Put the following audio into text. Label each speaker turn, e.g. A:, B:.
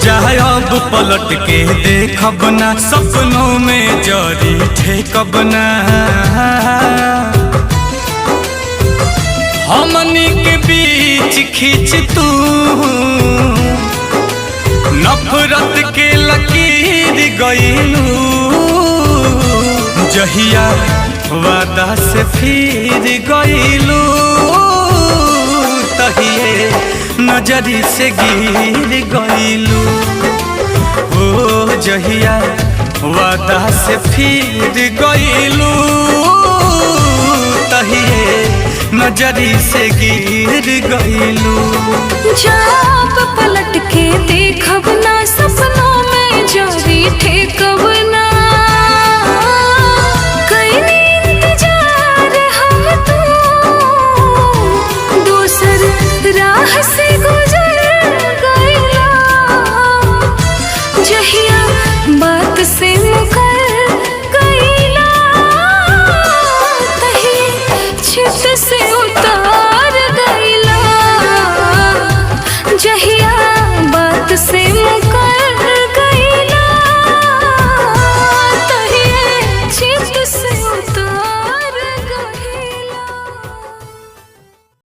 A: चाहे अब पलट के देखब ना, सपनों में जरी ठेकब ना। हमनी के बीच खींच तू नफरत के लकीर गइलू, जहिया वादा से फिर गइलू, तहिए नजरी से गिर गइलू। ओ जहिया वादा से फिर गइलू, तहिए नजरी से गिर गइलू।
B: जब पलट के